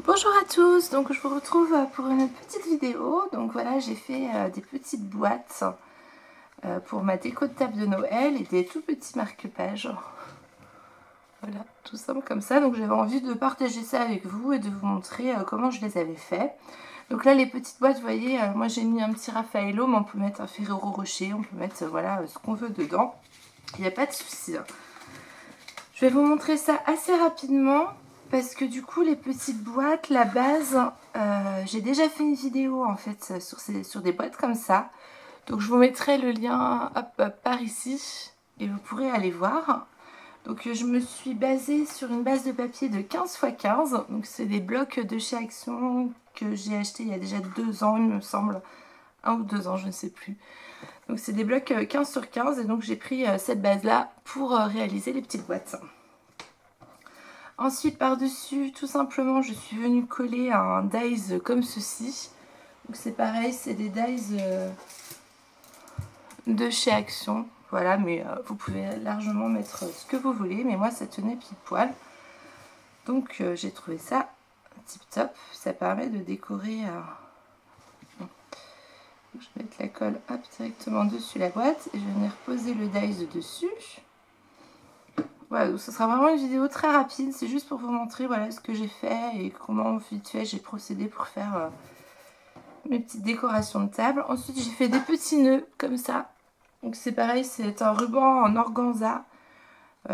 Bonjour à tous, donc je vous retrouve pour une petite vidéo. Donc voilà, j'ai fait des petites boîtes pour ma déco de table de Noël et des tout petits marque-pages. Voilà, tout simple comme ça. Donc j'avais envie de partager ça avec vous et de vous montrer comment je les avais fait. Donc là, les petites boîtes, vous voyez, moi j'ai mis un petit Raffaello, mais on peut mettre un Ferrero Rocher, on peut mettre voilà ce qu'on veut dedans. Il n'y a pas de souci. Je vais vous montrer ça assez rapidement. Parce que du coup les petites boîtes, la base, j'ai déjà fait une vidéo en fait sur des boîtes comme ça. Donc je vous mettrai le lien par ici et vous pourrez aller voir. Donc je me suis basée sur une base de papier de 15 x 15. Donc c'est des blocs de chez Action que j'ai acheté il y a déjà 2 ans il me semble. 1 ou 2 ans, je ne sais plus. Donc c'est des blocs 15 sur 15 et donc j'ai pris cette base là pour réaliser les petites boîtes. Ensuite, par-dessus, tout simplement, je suis venue coller un dies comme ceci. Donc c'est pareil, c'est des dies de chez Action. Voilà, mais vous pouvez largement mettre ce que vous voulez. Mais moi, ça tenait pile poil. Donc j'ai trouvé ça tip top. Ça permet de décorer. Je vais mettre la colle hop, directement dessus la boîte. Et je vais venir poser le dies dessus. Voilà, donc ce sera vraiment une vidéo très rapide, c'est juste pour vous montrer voilà, ce que j'ai fait et comment vite fait j'ai procédé pour faire mes petites décorations de table. Ensuite j'ai fait des petits nœuds comme ça, donc c'est pareil, c'est un ruban en organza.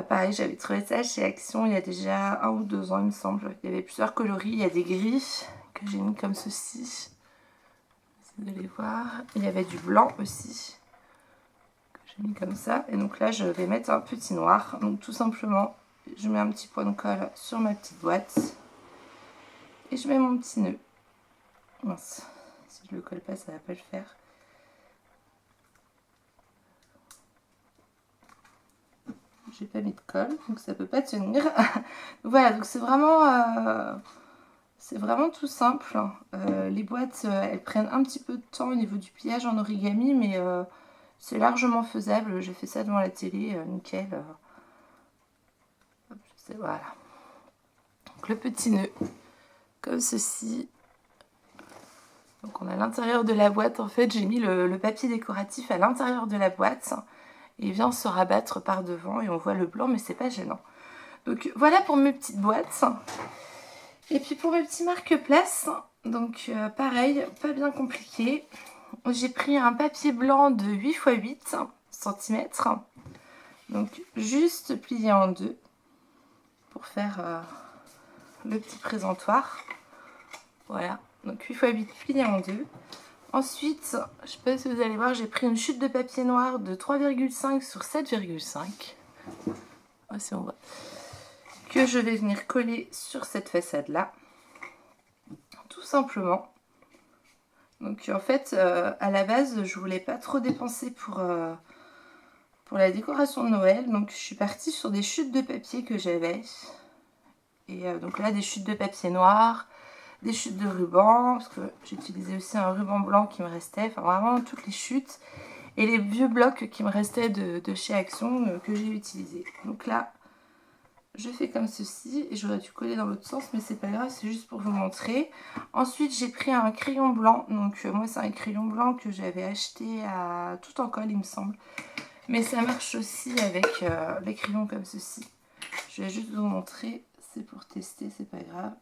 Pareil, j'avais trouvé ça chez Action il y a déjà 1 ou 2 ans il me semble. Il y avait plusieurs coloris, il y a des gris que j'ai mis comme ceci, vous allez voir. Il y avait du blanc aussi. J'ai mis comme ça et donc là je vais mettre un petit noir. Donc tout simplement je mets un petit point de colle sur ma petite boîte et je mets mon petit nœud. Mince, si je le colle pas ça va pas le faire. J'ai pas mis de colle donc ça peut pas tenir. Voilà, donc c'est vraiment tout simple. Les boîtes elles prennent un petit peu de temps au niveau du pliage en origami mais c'est largement faisable. J'ai fait ça devant la télé, nickel. Voilà. Donc le petit nœud, comme ceci. Donc on a l'intérieur de la boîte, en fait j'ai mis le papier décoratif à l'intérieur de la boîte. Et il vient se rabattre par devant et on voit le blanc mais c'est pas gênant. Donc voilà pour mes petites boîtes. Et puis pour mes petits marque-places, donc pareil, pas bien compliqué. J'ai pris un papier blanc de 8 x 8 cm. Donc juste plié en deux pour faire le petit présentoir. Voilà, donc 8 x 8 plié en deux. Ensuite, je ne sais pas si vous allez voir, j'ai pris une chute de papier noir de 3,5 sur 7,5. Ah, si on voit. Que je vais venir coller sur cette façade-là. Tout simplement. Donc en fait, à la base, je voulais pas trop dépenser pour la décoration de Noël. Donc je suis partie sur des chutes de papier que j'avais. Et donc là, des chutes de papier noir, des chutes de ruban, parce que j'utilisais aussi un ruban blanc qui me restait. Enfin vraiment toutes les chutes. Et les vieux blocs qui me restaient de chez Action que j'ai utilisés. Donc là, je fais comme ceci. Et j'aurais dû coller dans l'autre sens, mais c'est pas grave, c'est juste pour vous montrer. Ensuite, j'ai pris un crayon blanc. Donc moi, c'est un crayon blanc que j'avais acheté à Tout en Colle, il me semble. Mais ça marche aussi avec les crayons comme ceci. Je vais juste vous montrer. C'est pour tester, c'est pas grave.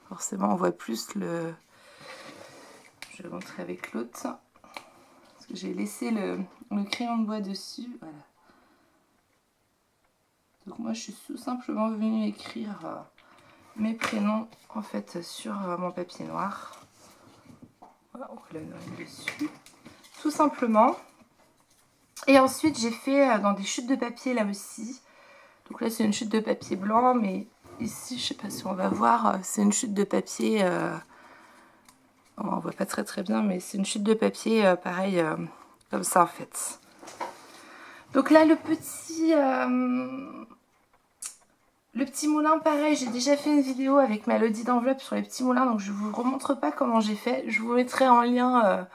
Forcément, on voit plus le... Je vais montrer avec l'autre. Parce que j'ai laissé le crayon de bois dessus. Voilà. Donc moi, je suis tout simplement venue écrire mes prénoms en fait sur mon papier noir. Voilà, on le met dessus. Tout simplement. Et ensuite, j'ai fait dans des chutes de papier là aussi. Donc là, c'est une chute de papier blanc, mais ici, je sais pas si on va voir, c'est une chute de papier... on voit pas très bien, mais c'est une chute de papier pareil, comme ça en fait. Donc là, le petit moulin, pareil, j'ai déjà fait une vidéo avec ma Lodi d'enveloppe sur les petits moulins, donc je vous remontre pas comment j'ai fait. Je vous mettrai en lien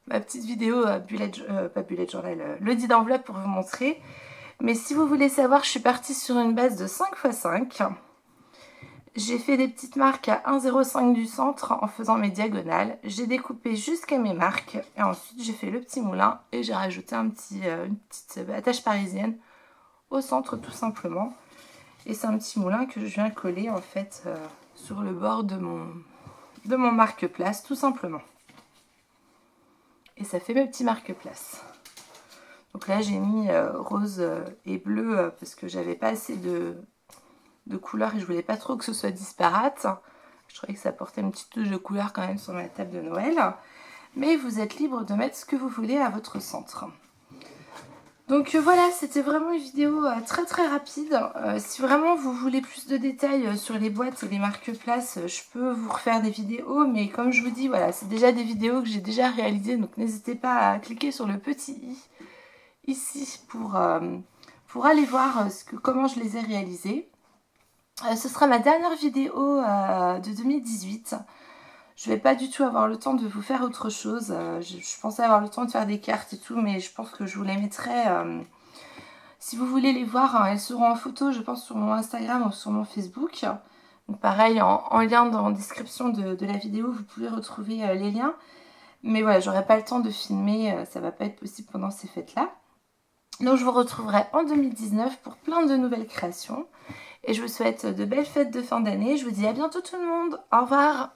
ma petite vidéo, pas bullet journal, Lodi d'enveloppe pour vous montrer. Mais si vous voulez savoir, je suis partie sur une base de 5 x 5. J'ai fait des petites marques à 1,05 du centre en faisant mes diagonales. J'ai découpé jusqu'à mes marques et ensuite j'ai fait le petit moulin et j'ai rajouté une petite attache parisienne au centre tout simplement. Et c'est un petit moulin que je viens coller en fait sur le bord de mon marque-place tout simplement. Et ça fait mes petits marque-place. Donc là j'ai mis rose et bleu parce que j'avais pas assez de couleurs et je voulais pas trop que ce soit disparate. Je trouvais que ça apportait une petite touche de couleur quand même sur ma table de Noël. Mais vous êtes libre de mettre ce que vous voulez à votre centre. Donc voilà, c'était vraiment une vidéo très très rapide. Si vraiment vous voulez plus de détails sur les boîtes et les marque-places, je peux vous refaire des vidéos. Mais comme je vous dis, voilà, c'est déjà des vidéos que j'ai déjà réalisées. Donc n'hésitez pas à cliquer sur le petit i ici pour aller voir comment je les ai réalisées. Ce sera ma dernière vidéo de 2018. Je vais pas du tout avoir le temps de vous faire autre chose. Je pensais avoir le temps de faire des cartes et tout, mais je pense que je vous les mettrai. Si vous voulez les voir, hein, elles seront en photo, je pense, sur mon Instagram ou sur mon Facebook. Donc pareil, en lien dans la description de la vidéo, vous pouvez retrouver les liens. Mais voilà, j'aurai pas le temps de filmer, ça va pas être possible pendant ces fêtes-là. Donc je vous retrouverai en 2019 pour plein de nouvelles créations. Et je vous souhaite de belles fêtes de fin d'année. Je vous dis à bientôt tout le monde. Au revoir.